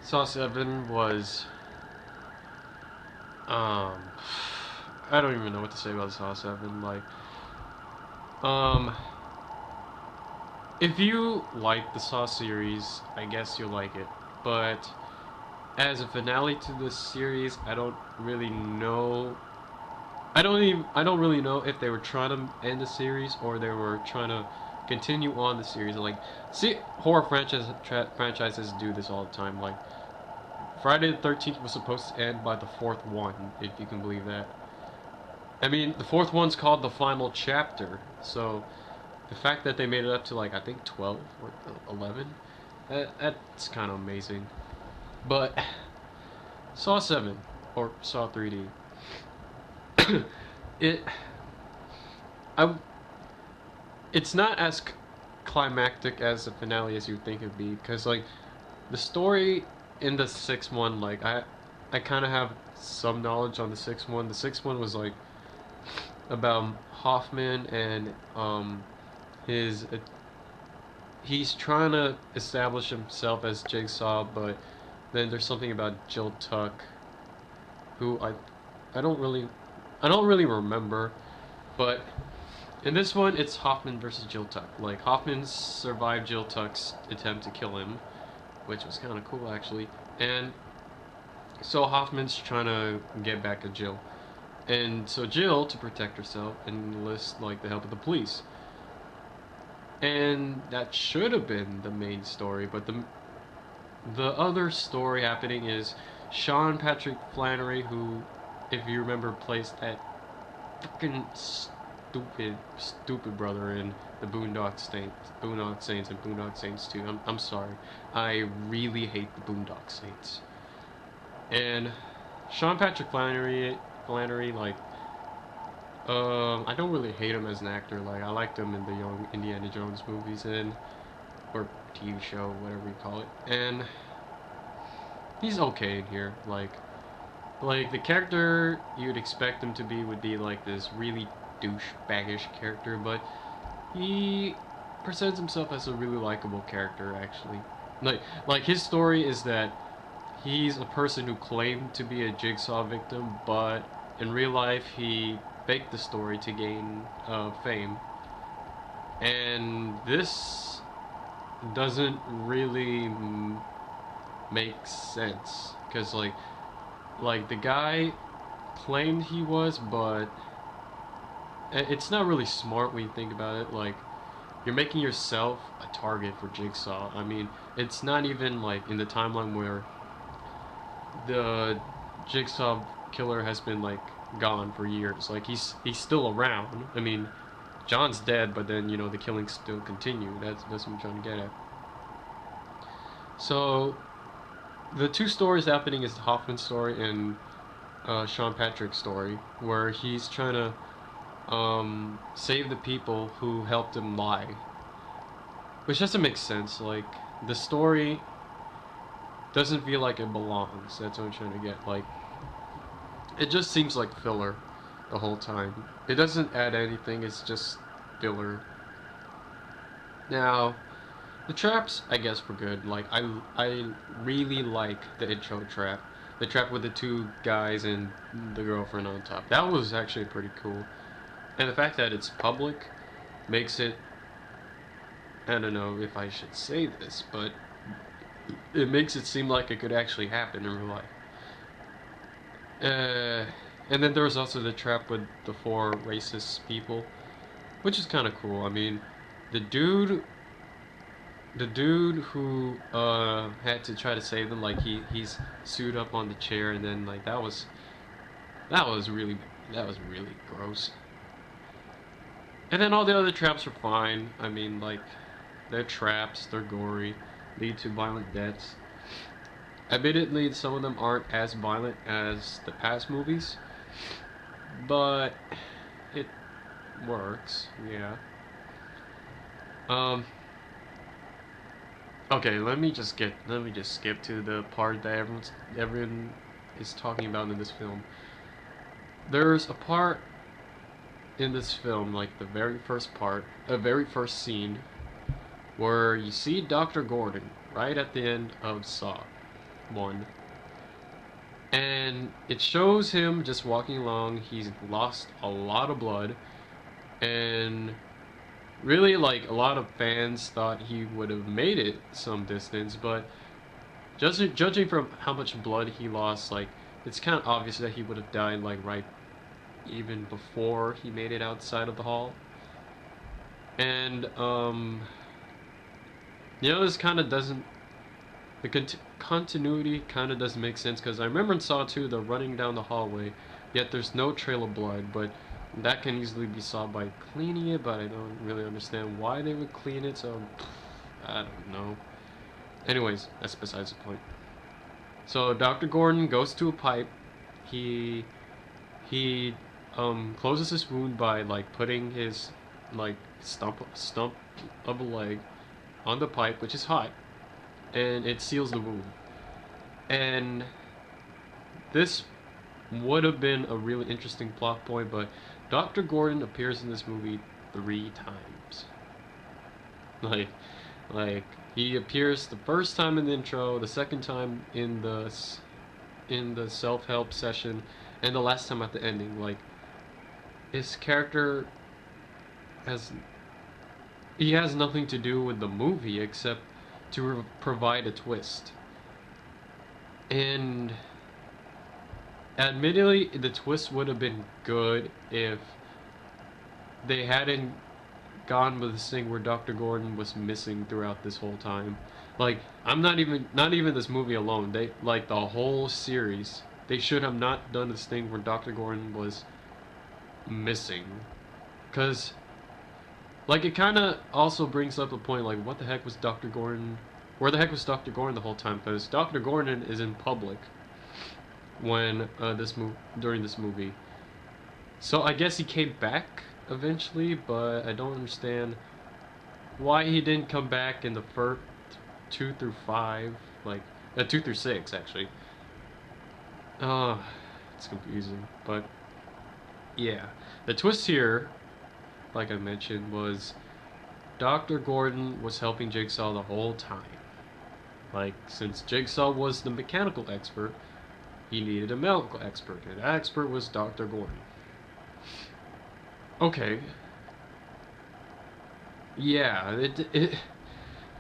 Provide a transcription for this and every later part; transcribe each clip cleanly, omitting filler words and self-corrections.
Saw 7 was um I don't even know what to say about Saw 7. Um if you like the Saw series, I guess you'll like it. But as a finale to this series, I don't really know. I don't really know if they were trying to end the series or they were trying to continue on the series. Like, see, franchises do this all the time. Like, Friday the 13th was supposed to end by the fourth one, if you can believe that. I mean, the fourth one's called the final chapter, so the fact that they made it up to, like, I think 12 or 11, that's kind of amazing. But Saw 7 or Saw 3D, it I it's not as climactic as the finale as you think it'd be, because like the story in the sixth one, like I kind of have some knowledge on the sixth one. The sixth one was like about Hoffman and his he's trying to establish himself as Jigsaw, but then there's something about Jill Tuck, who I don't really remember, but in this one it's Hoffman versus Jill Tuck. Like, Hoffman survived Jill Tuck's attempt to kill him, which was kind of cool actually, and so Hoffman's trying to get back at Jill, and so Jill, to protect herself, enlists like the help of the police. And that should have been the main story, but the other story happening is Sean Patrick Flannery, who, if you remember, plays that fucking stupid brother in the Boondock Saints, and Boondock Saints 2. I'm sorry, I really hate the Boondock Saints. And Sean Patrick Flannery, like, I don't really hate him as an actor. Like, I liked him in the Young Indiana Jones movies and or TV show, whatever you call it, and he's okay in here. Like the character you'd expect him to be would be like this really douchebaggish character, but he presents himself as a really likable character, actually. Like his story is that he's a person who claimed to be a Jigsaw victim, but in real life he faked the story to gain fame. And this doesn't really make sense, because like the guy claimed he was, but it's not really smart when you think about it. Like, you're making yourself a target for Jigsaw. I mean, it's not even like in the timeline where the Jigsaw killer has been like gone for years. Like, he's still around. I mean, John's dead, but then, you know, the killings still continue. That's what I'm trying to get at. So the two stories happening is the Hoffman story and Sean Patrick's story, where he's trying to save the people who helped him lie, which doesn't make sense. Like, the story doesn't feel like it belongs. That's what I'm trying to get. Like, it just seems like filler the whole time. It doesn't add anything. It's just filler. Now, the traps, I guess, were good. Like, I really like the intro trap. The trap with the two guys and the girlfriend on top. That was actually pretty cool. And the fact that it's public makes it, I don't know if I should say this, but it makes it seem like it could actually happen in real life. And then there was also the trap with the four racist people, which is kind of cool. I mean, the dude the dude who had to try to save them, like he's sued up on the chair, and then like that was really that was really gross. And then all the other traps are fine. I mean, like, they're traps, they're gory, lead to violent deaths. Admittedly, some of them aren't as violent as the past movies, but it works. Yeah. Um. Okay, let me just skip to the part that everyone is talking about in this film. There's a part in this film, like the very first part, a very first scene, where you see Dr. Gordon right at the end of Saw. one. And it shows him just walking along. He's lost a lot of blood, and really, like, a lot of fans thought he would have made it some distance, but judging from how much blood he lost, like, it's kind of obvious that he would have died, like, right even before he made it outside of the hall. And, this kind of doesn't, the continuity kind of doesn't make sense, because I remember in Saw 2, they're running down the hallway, yet there's no trail of blood, but that can easily be solved by cleaning it, but I don't really understand why they would clean it, so I don't know. Anyways, that's besides the point. So Dr. Gordon goes to a pipe. He closes his wound by, like, putting his, like, stump of a leg on the pipe, which is hot, and it seals the wound. And this would have been a really interesting plot point, but Dr. Gordon appears in this movie 3 times. Like he appears the first time in the intro, the second time in the self-help session, and the last time at the ending. Like, his character has nothing to do with the movie except to provide a twist. And admittedly, the twist would have been good if they hadn't gone with this thing where Dr. Gordon was missing throughout this whole time. Like, I'm not even this movie alone. They, like, the whole series, they should have not done this thing where Dr. Gordon was missing. 'Cause, like, it kind of also brings up a point, like, what the heck was Dr. Gordon, where the heck was Dr. Gordon the whole time? Because Dr. Gordon is in public when during this movie. So I guess he came back eventually, but I don't understand why he didn't come back in the first 2 through 5, like 2 through 6 actually. It's confusing, but yeah, the twist here, like I mentioned, was Dr. Gordon was helping Jigsaw the whole time. Like, since Jigsaw was the mechanical expert, he needed a medical expert, and that expert was Dr. Gordon. Okay. Yeah,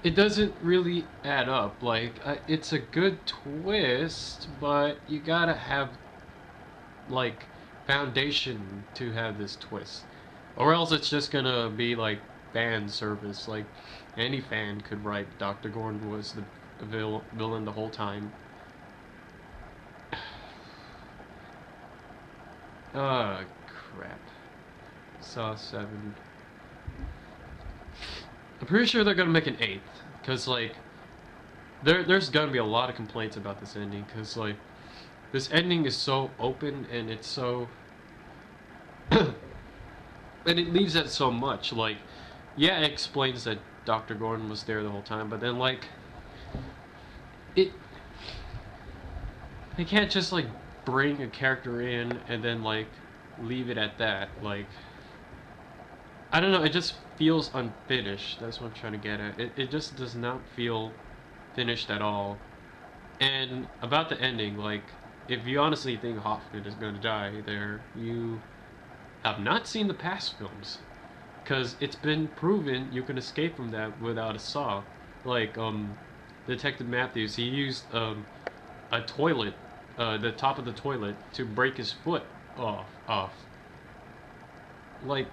it doesn't really add up. Like, it's a good twist, but you gotta have, like, foundation to have this twist, or else it's just gonna be like fan service. Like, any fan could write Dr. Gordon was the villain the whole time. Crap. Saw 7. I'm pretty sure they're gonna make an 8th, cause like there's gonna be a lot of complaints about this ending, cause like this ending is so open and it's so and it leaves out so much. Like, yeah, it explains that Dr. Gordon was there the whole time, but then, like, they can't just, like, bring a character in and then, like, leave it at that. Like, I don't know, it just feels unfinished. That's what I'm trying to get at. It just does not feel finished at all. And about the ending, like, if you honestly think Hoffman is gonna die there, you have not seen the past films. Because it's been proven you can escape from that without a saw. Like, Detective Matthews, he used, a toilet, the top of the toilet, to break his foot off. Like,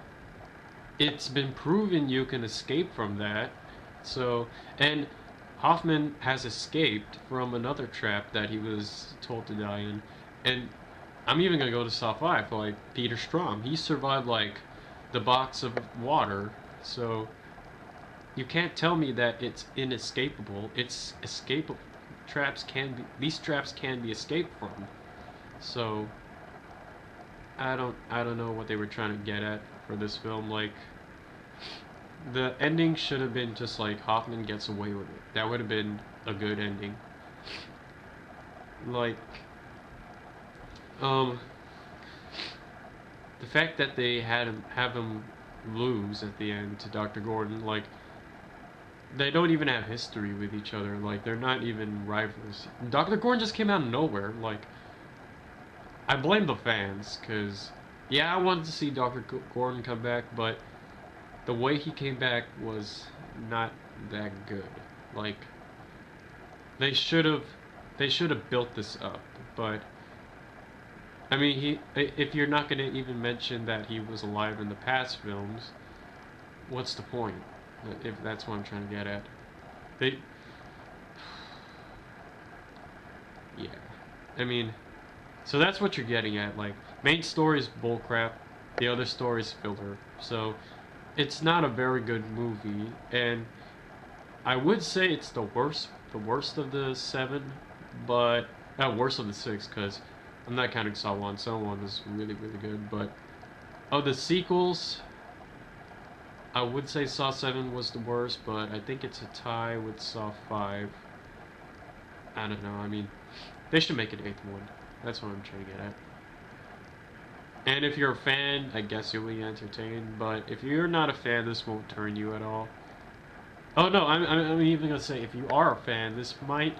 it's been proven you can escape from that. So, and Hoffman has escaped from another trap that he was told to die in. And I'm even gonna go to Saw 5 for, like, Peter Strahm. He survived, like, the box of water, so you can't tell me that it's inescapable. It's escapable. These traps can be escaped from. So I don't know what they were trying to get at for this film. Like, the ending should have been just like Hoffman gets away with it. That would have been a good ending. Like, the fact that they have him lose at the end to Dr. Gordon, like, they don't even have history with each other. Like they're not even rivals. Dr. Gordon just came out of nowhere. Like I blame the fans because yeah, I wanted to see Dr. Gordon come back, but the way he came back was not that good. Like they should have they should have built this up, but I mean, if you're not going to even mention that he was alive in the past films, what's the point? If that's what I'm trying to get at. They yeah. I mean, so that's what you're getting at. Like, main story is bullcrap, the other story is filler. So, it's not a very good movie, and I would say it's the worst of the seven, but worst of the six, because I'm not counting Saw One. Saw One is really really good, but of the sequels, I would say Saw Seven was the worst, but I think it's a tie with Saw Five. I don't know. I mean, they should make an eighth one. That's what I'm trying to get at. And if you're a fan, I guess you'll be entertained. But if you're not a fan, this won't turn you at all. Oh no, I'm even gonna say if you are a fan, this might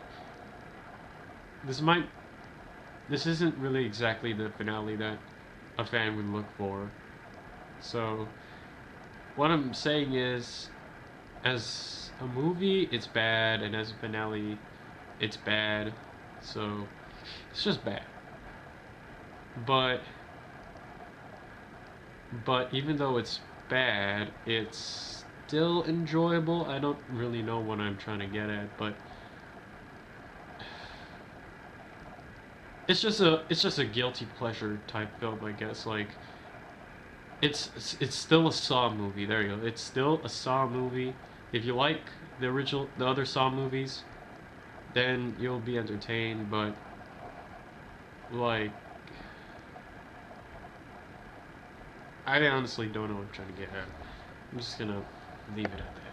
this isn't really exactly the finale that a fan would look for. So what I'm saying is, as a movie, it's bad, and as a finale, it's bad. So it's just bad. But even though it's bad, it's still enjoyable. I don't really know what I'm trying to get at, but it's just a guilty pleasure type film, I guess. Like it's still a Saw movie. There you go. It's still a Saw movie. If you like the other Saw movies, then you'll be entertained. But like, I honestly don't know what I'm trying to get at. I'm just gonna leave it at that.